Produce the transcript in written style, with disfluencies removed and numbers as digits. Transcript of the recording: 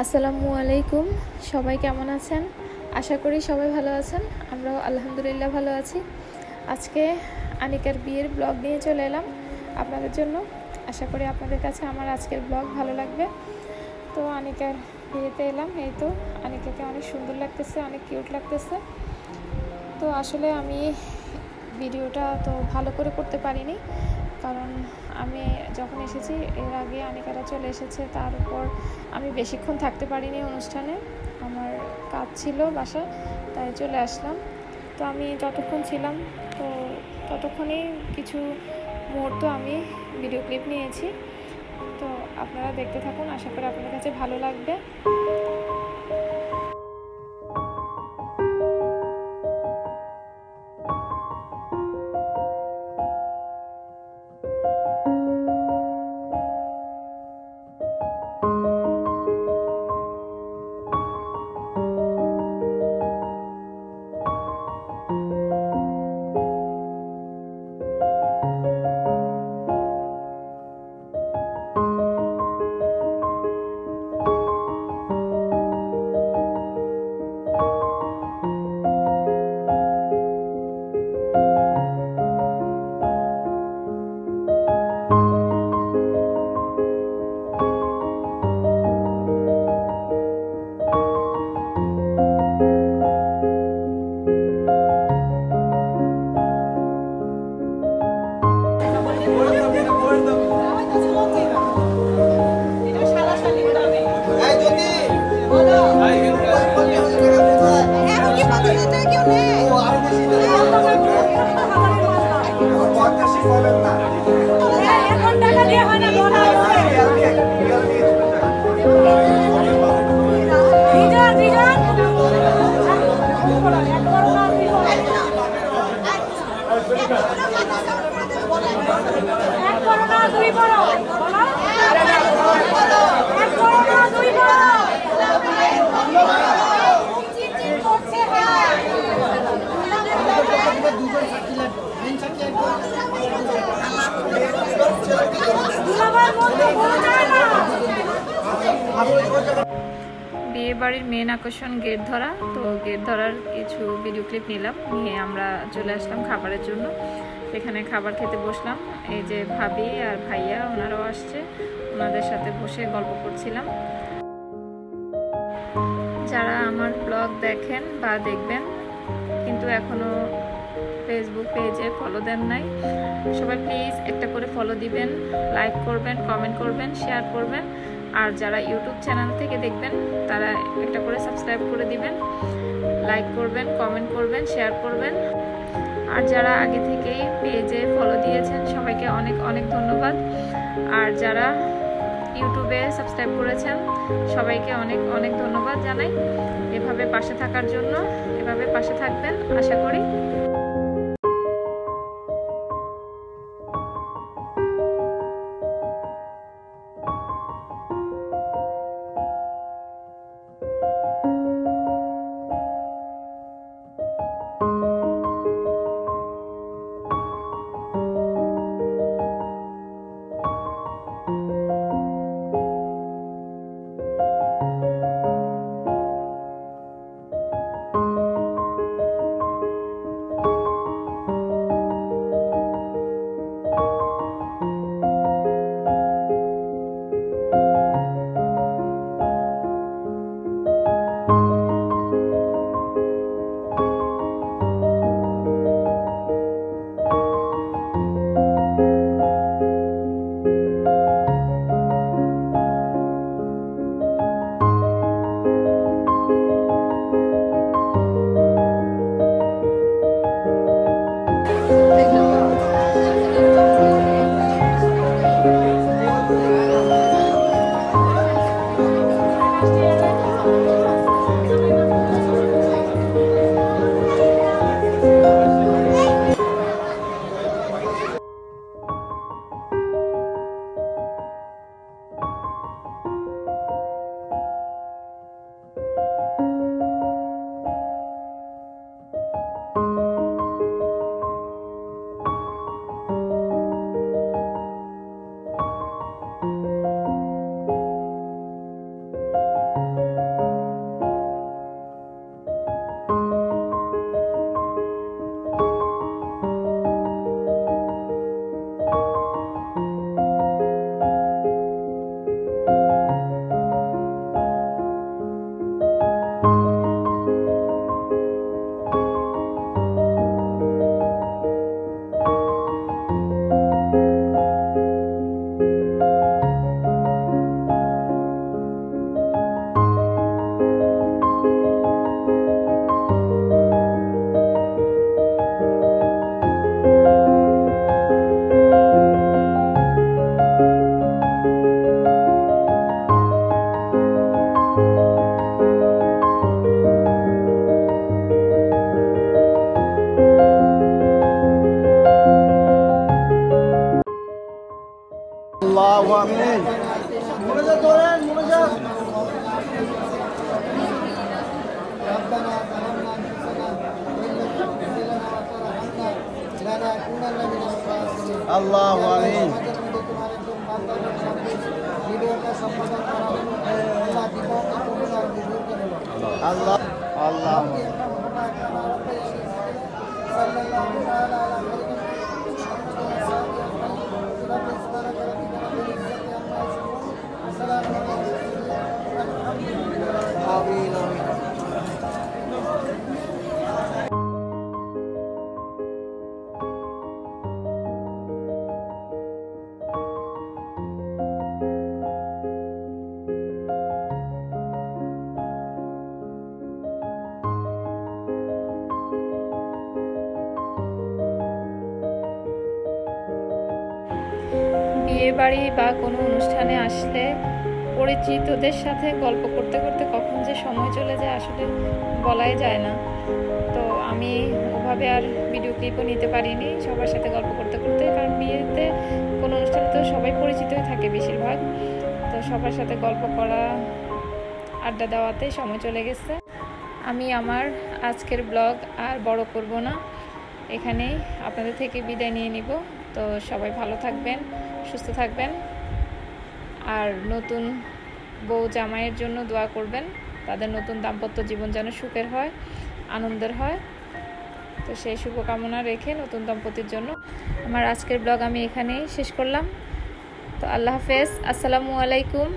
আসসালামু আলাইকুম। সবাই কেমন আছেন? আশা করি সবাই ভালো আছেন। আমরাও আলহামদুলিল্লাহ ভালো আছি। আজকে আনিকার বিয়ের ব্লগ নিয়ে চলে এলাম আপনাদের জন্য। আশা করি আপনাদের কাছে আমার আজকের ব্লগ ভালো লাগবে। তো আনিকার বিয়েতে এলাম। এই তো আনিকাকে অনেক সুন্দর লাগতেছে, অনেক কিউট লাগতেছে। তো আসলে আমি ভিডিওটা তো ভালো করে করতে পারিনি, কারণ আমি যখন এসেছি এর আগে আনিকারা চলে এসেছে, তার উপর আমি বেশিক্ষণ থাকতে পারিনি অনুষ্ঠানে, আমার কাজ ছিল বাসায়, তাই চলে আসলাম। তো আমি যতক্ষণ ছিলাম তো ততক্ষণেই কিছু মুহূর্ত আমি ভিডিও ক্লিপ নিয়েছি। তো আপনারা দেখতে থাকুন, আশা করি আপনাদের কাছে ভালো লাগবে। বিয়ে বাড়ির মেন আকর্ষণ গেট ধরা। তো গেট ধরার কিছু ভিডিও ক্লিপ নিলাম, নিয়ে আমরা চলে আসলাম খাবারের জন্য। সেখানে খাবার খেতে বসলাম। এই যে ভাবি আর ভাইয়া ওনারাও আসছে, ওনাদের সাথে বসে গল্প করছিলাম। যারা আমার ব্লগ দেখেন বা দেখবেন কিন্তু এখনো ফেসবুক পেজে ফলো দেন নাই, সবাই প্লিজ একটা করে ফলো দিবেন, লাইক করবেন, কমেন্ট করবেন, শেয়ার করবেন। আর যারা ইউটিউব চ্যানেল থেকে দেখবেন তারা একটা করে সাবস্ক্রাইব করে দিবেন, লাইক করবেন, কমেন্ট করবেন, শেয়ার করবেন। আর যারা আগে থেকেই পেজে ফলো দিয়েছেন সবাইকে অনেক অনেক ধন্যবাদ। আর যারা ইউটিউবে সাবস্ক্রাইব করেছেন সবাইকে অনেক অনেক ধন্যবাদ জানাই। এভাবে পাশে থাকার জন্য, এভাবে পাশে থাকবেন আশা করি। আল্লাহু আমিন। সমাজের মধ্যে তোমার একজন বান্দার সাথে ভিডিওটা সম্পাদন করা হলো, আল্লাহ বিপদ কবুল আর মঞ্জুর করে নাও। আল্লাহ আল্লাহ সাল্লাল্লাহু তাআলা আলা খাইরিল আমিন আমিন। বিয়ে বাড়ি বা কোনো অনুষ্ঠানে আসলে পরিচিতদের সাথে গল্প করতে করতে কখন যে সময় চলে যায় আসলে বলাই যায় না। তো আমি ওভাবে আর ভিডিও ক্লিপও নিতে পারিনি সবার সাথে গল্প করতে করতে, কারণ বিয়েতে কোনো অনুষ্ঠানে তো সবাই পরিচিতই থাকে বেশিরভাগ। তো সবার সাথে গল্প করা, আড্ডা দেওয়াতেই সময় চলে গেছে। আমি আমার আজকের ব্লগ আর বড় করব না, এখানেই আপনাদের থেকে বিদায় নিয়ে নিব। তো সবাই ভালো থাকবেন, সুস্থ থাকবেন, আর নতুন বউ জামাইয়ের জন্য দোয়া করবেন, তাদের নতুন দাম্পত্য জীবন যেন সুখের হয়, আনন্দের হয়। তো সেই শুভকামনা রেখে নতুন দম্পতির জন্য আমার আজকের ব্লগ আমি এখানেই শেষ করলাম। তো আল্লাহ হাফেজ, আসসালামু আলাইকুম।